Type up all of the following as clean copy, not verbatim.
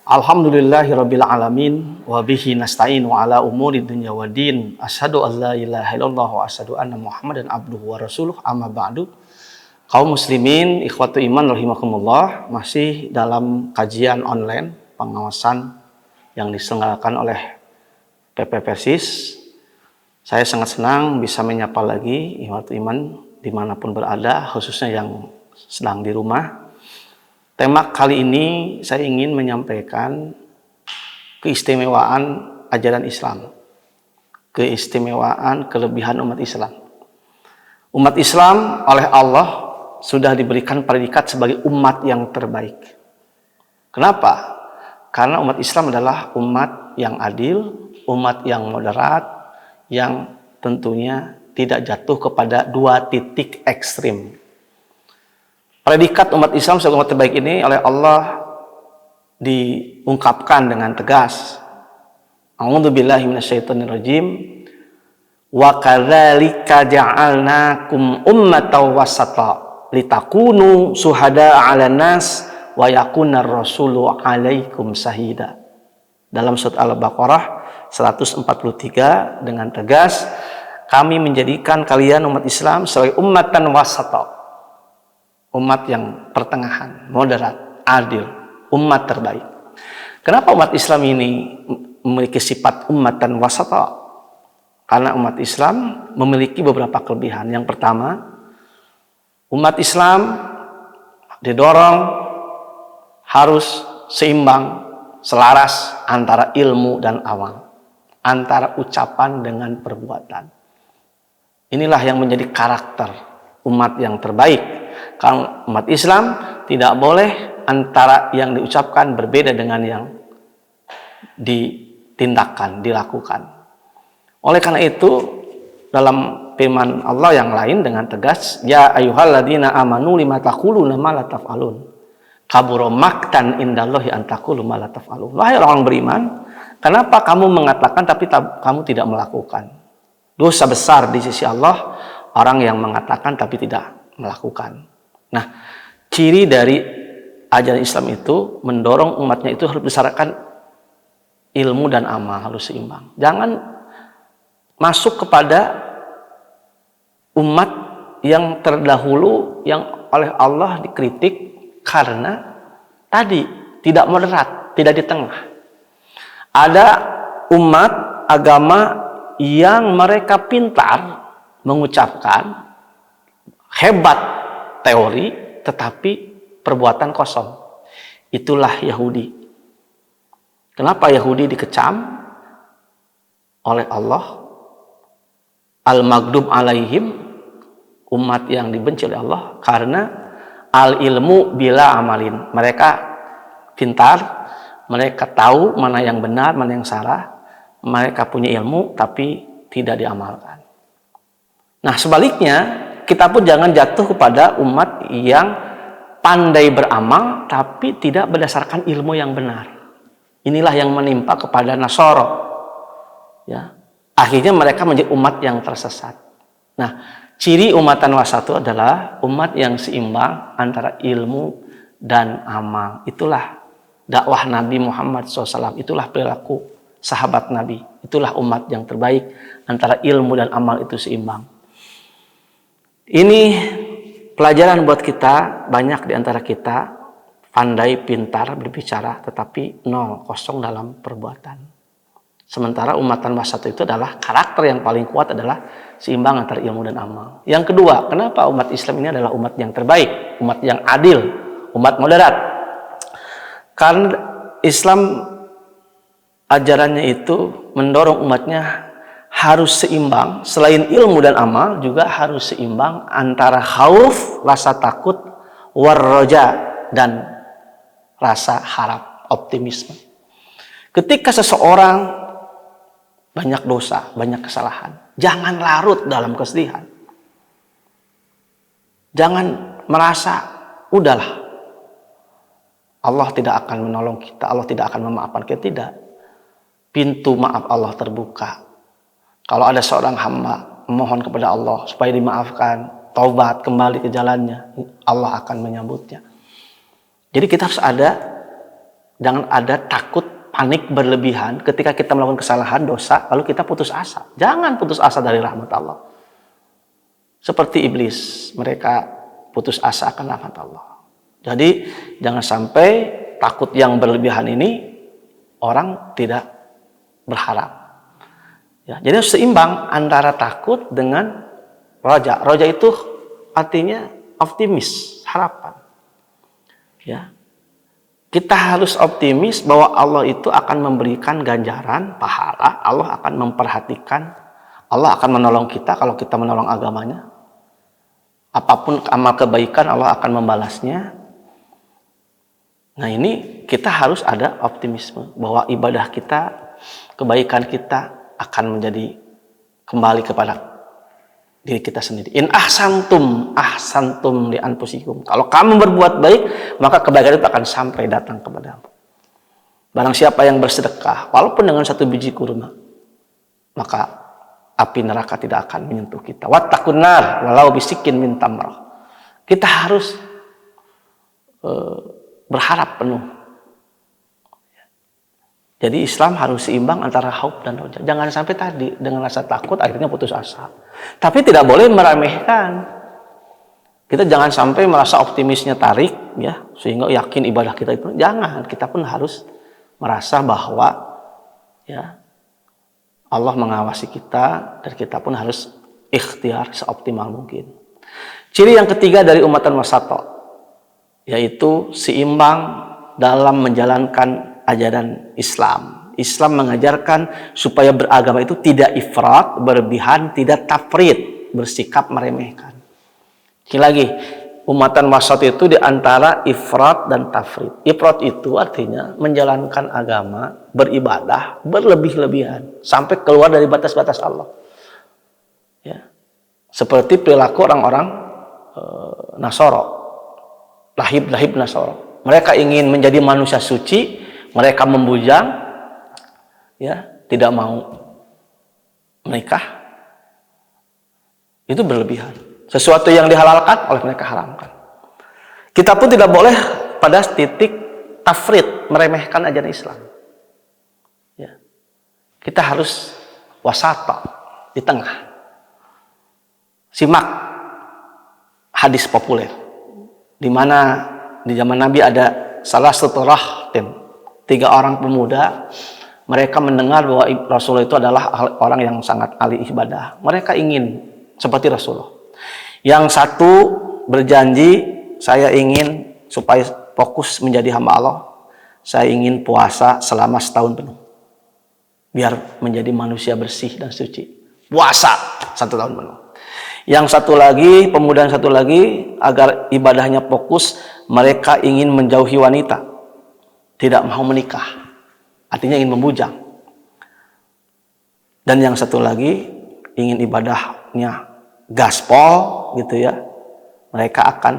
Alhamdulillahirabbil alamin wa bihi nasta'inu ala umuri dunya waddin. Asyhadu an la ilaha illallah wa asyhadu anna Muhammadan abduhu wa rasuluh. Amma ba'du. Kaum muslimin, ikhwatu iman rahimakumullah, masih dalam kajian online pengawasan yang diselenggarakan oleh PP Persis. Saya sangat senang bisa menyapa lagi ikhwatu iman dimanapun berada, khususnya yang sedang di rumah. Tema kali ini saya ingin menyampaikan keistimewaan ajaran Islam, keistimewaan kelebihan umat Islam. Umat Islam oleh Allah sudah diberikan predikat sebagai umat yang terbaik. Kenapa? Karena umat Islam adalah umat yang adil, umat yang moderat, yang tentunya tidak jatuh kepada dua titik ekstrim. Predikat umat Islam sebagai umat terbaik ini oleh Allah diungkapkan dengan tegas. A'udzubillahi minasyaitonirrajim. Wa kadzalika ja'alnakum ummatan wasata litakunu syuhada'a 'alan nas wa yakunar rasulu 'alaikum syahida. Dalam surat Al-Baqarah 143 dengan tegas, kami menjadikan kalian umat Islam sebagai ummatan wasata. Umat yang pertengahan, moderat, adil, umat terbaik. Kenapa umat Islam ini memiliki sifat ummatan wasata? Karena umat Islam memiliki beberapa kelebihan. Yang pertama, umat Islam didorong harus seimbang, selaras antara ilmu dan amal, antara ucapan dengan perbuatan. Inilah yang menjadi karakter umat yang terbaik. Kalau umat Islam tidak boleh antara yang diucapkan berbeda dengan yang ditindakan, dilakukan. Oleh karena itu, dalam firman Allah yang lain dengan tegas, ya ayyuhalladzina amanu lima taquluna ma la taf'alun. Kabura maqtan indallahi an taqulu ma la taf'alun. Wahai orang beriman, kenapa kamu mengatakan tapi kamu tidak melakukan? Dosa besar di sisi Allah orang yang mengatakan tapi tidak melakukan. Nah, ciri dari ajaran Islam itu mendorong umatnya itu harus berdasarkan ilmu dan amal, harus seimbang. Jangan masuk kepada umat yang terdahulu yang oleh Allah dikritik karena tadi tidak moderat, tidak di tengah. Ada umat agama yang mereka pintar mengucapkan, hebat teori, tetapi perbuatan kosong. Itulah Yahudi. Kenapa Yahudi dikecam oleh Allah? Al-Maghdub alaihim, umat yang dibenci oleh Allah, karena al-ilmu bila amalin. Mereka pintar, mereka tahu mana yang benar, mana yang salah. Mereka punya ilmu, tapi tidak diamalkan. Nah, sebaliknya, kita pun jangan jatuh kepada umat yang pandai beramal tapi tidak berdasarkan ilmu yang benar. Inilah yang menimpa kepada Nasara. Ya. Akhirnya mereka menjadi umat yang tersesat. Nah, ciri umatan wasatu adalah umat yang seimbang antara ilmu dan amal. Itulah dakwah Nabi Muhammad SAW. Itulah perilaku sahabat Nabi. Itulah umat yang terbaik antara ilmu dan amal itu seimbang. Ini pelajaran buat kita. Banyak di antara kita pandai, pintar berbicara, tetapi kosong dalam perbuatan. Sementara umatan wasatu itu adalah karakter yang paling kuat adalah seimbang antara ilmu dan amal. Yang kedua, kenapa umat Islam ini adalah umat yang terbaik, umat yang adil, umat moderat? Karena Islam ajarannya itu mendorong umatnya harus seimbang, selain ilmu dan amal juga harus seimbang antara khauf, rasa takut, warroja, dan rasa harap, optimisme. Ketika seseorang banyak dosa, banyak kesalahan, jangan larut dalam kesedihan. Jangan merasa udahlah, Allah tidak akan menolong kita, Allah tidak akan memaafkan kita. Tidak. Pintu maaf Allah terbuka. Kalau ada seorang hamba memohon kepada Allah supaya dimaafkan, taubat, kembali ke jalannya, Allah akan menyambutnya. Jadi kita harus ada Jangan ada takut, panik berlebihan ketika kita melakukan kesalahan, dosa, lalu kita putus asa. Jangan putus asa dari rahmat Allah. Seperti iblis, mereka putus asa akan rahmat Allah. Jadi jangan sampai takut yang berlebihan ini orang tidak berharap. Ya, jadi seimbang antara takut dengan roja. Roja itu artinya optimis, harapan. Ya. Kita harus optimis bahwa Allah itu akan memberikan ganjaran, pahala, Allah akan memperhatikan, Allah akan menolong kita kalau kita menolong agamanya. Apapun amal kebaikan Allah akan membalasnya. Nah ini kita harus ada optimisme bahwa ibadah kita, kebaikan kita akan menjadi kembali kepada diri kita sendiri. In ahsantum li anfusikum. Kalau kamu berbuat baik, maka kebaikan itu akan sampai datang kepadamu. Barang siapa yang bersedekah, walaupun dengan 1 biji kurma, maka api neraka tidak akan menyentuh kita. Wattaqun nar walau bisikin min tamrah. Kita harus berharap penuh. Jadi Islam harus seimbang antara khauf dan roja. Jangan sampai tadi dengan rasa takut akhirnya putus asa. Tapi tidak boleh meremehkan. Kita jangan sampai merasa optimisnya tarik ya sehingga yakin ibadah kita itu. Jangan, kita pun harus merasa bahwa ya Allah mengawasi kita dan kita pun harus ikhtiar seoptimal mungkin. Ciri yang ketiga dari umatan wasato yaitu seimbang dalam menjalankan ajaran Islam. Islam mengajarkan supaya beragama itu tidak ifrat, berlebihan, tidak tafrid, bersikap meremehkan. Sekali lagi, umatan wasat itu di antara ifrat dan tafrid. Ifrat itu artinya menjalankan agama, beribadah, berlebih-lebihan sampai keluar dari batas-batas Allah. Ya. Seperti perilaku orang-orang Nasoro, lahib Nasoro. Mereka ingin menjadi manusia suci. Mereka membujang, ya, tidak mau menikah. Itu berlebihan. Sesuatu yang dihalalkan oleh mereka haramkan. Kita pun tidak boleh pada titik tafrid, meremehkan ajaran Islam. Ya. Kita harus wasata, di tengah. Simak hadis populer, di mana di zaman Nabi ada salah satu rahtin. 3 orang pemuda, mereka mendengar bahwa Rasulullah itu adalah orang yang sangat ahli ibadah. Mereka ingin seperti Rasulullah. Yang satu berjanji, saya ingin supaya fokus menjadi hamba Allah, saya ingin puasa selama setahun penuh. Biar menjadi manusia bersih dan suci. Puasa 1 tahun penuh. Yang satu lagi, pemuda yang satu lagi, agar ibadahnya fokus, mereka ingin menjauhi wanita. Tidak mau menikah, artinya ingin membujang. Dan yang satu lagi ingin ibadahnya gaspol gitu ya. Mereka akan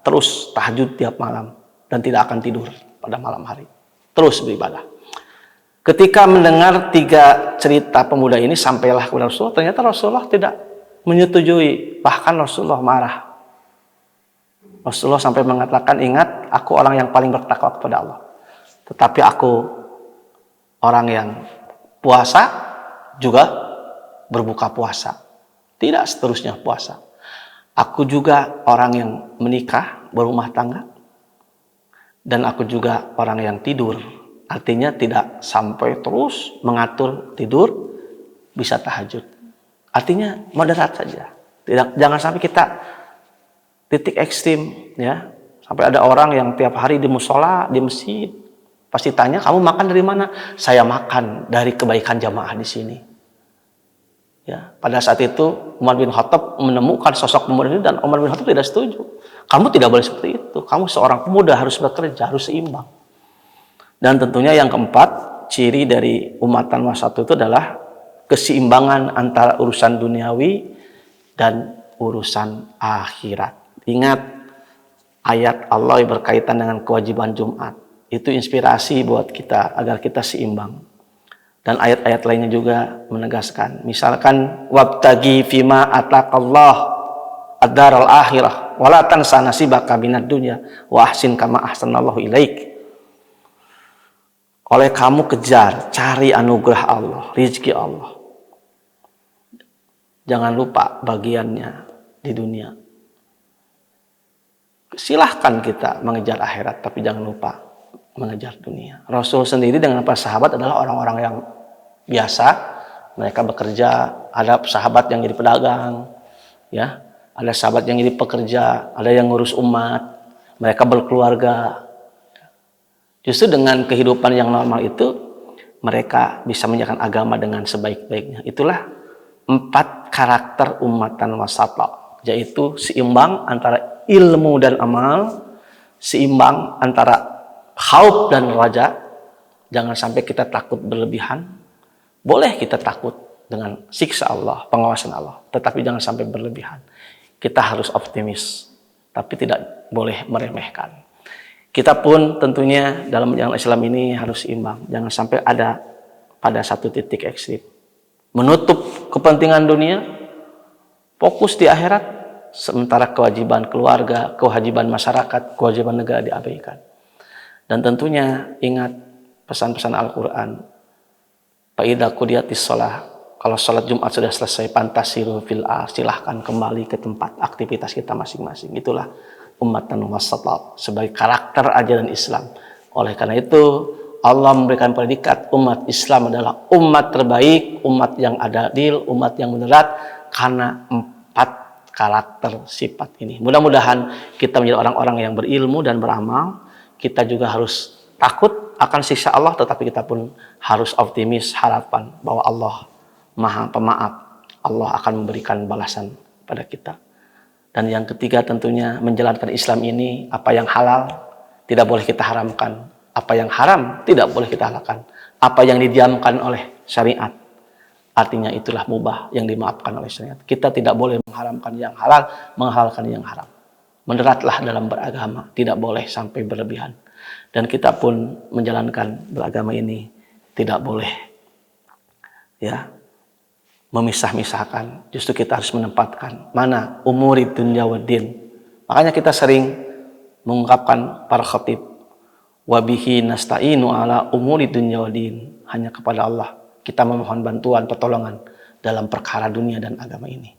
terus tahajud tiap malam dan tidak akan tidur pada malam hari. Terus beribadah. Ketika mendengar 3 cerita pemuda ini sampailah kepada Rasulullah, ternyata Rasulullah tidak menyetujui, bahkan Rasulullah marah. Rasulullah sampai mengatakan, ingat, aku orang yang paling bertakwa kepada Allah. Tetapi aku orang yang puasa juga berbuka puasa. Tidak seterusnya puasa. Aku juga orang yang menikah, berumah tangga. Dan aku juga orang yang tidur. Artinya tidak sampai terus mengatur tidur, bisa tahajud. Artinya moderat saja. Jangan sampai kita titik ekstrim. Ya. Sampai ada orang yang tiap hari di musola, di masjid. Pasti tanya, kamu makan dari mana? Saya makan dari kebaikan jamaah di sini. Ya, pada saat itu Umar bin Khattab menemukan sosok pemuda ini dan Umar bin Khattab tidak setuju. Kamu tidak boleh seperti itu. Kamu seorang pemuda harus bekerja, harus seimbang. Dan tentunya yang keempat, ciri dari umatan wasat itu adalah keseimbangan antara urusan duniawi dan urusan akhirat. Ingat ayat Allah yang berkaitan dengan kewajiban Jumat. Itu inspirasi buat kita agar kita seimbang. Dan ayat-ayat lainnya juga menegaskan. Misalkan wabtagi fima ataqallah ad-daral akhirah wala tansa nasibaka minad dunya wa ahsin kama ahsanallahu ilaik. Oleh kamu kejar, cari anugerah Allah, rizki Allah. Jangan lupa bagiannya di dunia. Silahkan kita mengejar akhirat, tapi jangan lupa mengejar dunia. Rasul sendiri dengan para sahabat adalah orang-orang yang biasa. Mereka bekerja, ada sahabat yang jadi pedagang, ya, ada sahabat yang jadi pekerja, ada yang ngurus umat, mereka berkeluarga. Justru dengan kehidupan yang normal itu, mereka bisa menjalankan agama dengan sebaik-baiknya. Itulah 4 karakter ummatan wasata, yaitu seimbang antara ilmu dan amal, seimbang antara khauf dan raja. Jangan sampai kita takut berlebihan. Boleh kita takut dengan siksa Allah, pengawasan Allah, tetapi jangan sampai berlebihan. Kita harus optimis, tapi tidak boleh meremehkan. Kita pun tentunya dalam jalan Islam ini harus imbang. Jangan sampai ada pada satu titik ekstrim. Menutup kepentingan dunia, fokus di akhirat, sementara kewajiban keluarga, kewajiban masyarakat, kewajiban negara diabaikan. Dan tentunya ingat pesan-pesan Al-Quran. Fa'idha qudiyatis shalah, kalau sholat Jumat sudah selesai, fantasiru fil ardh, silahkan kembali ke tempat aktivitas kita masing-masing. Itulah ummatan wasata sebagai karakter ajaran Islam. Oleh karena itu Allah memberikan predikat umat Islam adalah umat terbaik, umat yang adil, umat yang moderat, karena 4 karakter sifat ini. Mudah-mudahan kita menjadi orang-orang yang berilmu dan beramal. Kita juga harus takut akan siksa Allah, tetapi kita pun harus optimis harapan bahwa Allah Maha Pemaaf. Allah akan memberikan balasan pada kita. Dan yang ketiga tentunya menjalankan Islam ini, apa yang halal tidak boleh kita haramkan, apa yang haram tidak boleh kita halalkan, apa yang didiamkan oleh syariat, artinya itulah mubah yang dimaafkan oleh syariat. Kita tidak boleh mengharamkan yang halal, menghalalkan yang haram. Moderatlah dalam beragama, tidak boleh sampai berlebihan. Dan kita pun menjalankan beragama ini tidak boleh ya memisah-misahkan. Justru kita harus menempatkan mana umuri dunya waddin. Makanya kita sering mengungkapkan para khatib, wabihi nasta'inu ala umuri dunya waddin. Hanya kepada Allah kita memohon bantuan, pertolongan dalam perkara dunia dan agama ini.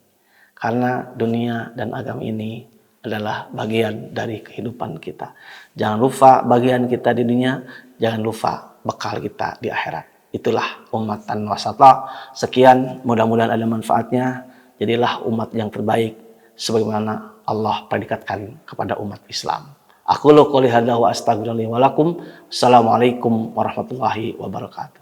Karena dunia dan agama ini adalah bagian dari kehidupan kita. Jangan lupa bagian kita di dunia, jangan lupa bekal kita di akhirat. Itulah ummatan wasata. Sekian, mudah-mudahan ada manfaatnya. Jadilah umat yang terbaik sebagaimana Allah predikatkan kepada umat Islam. Aku qouli hadza wa astaghfirullahi wa lakum. Assalamualaikum warahmatullahi wabarakatuh.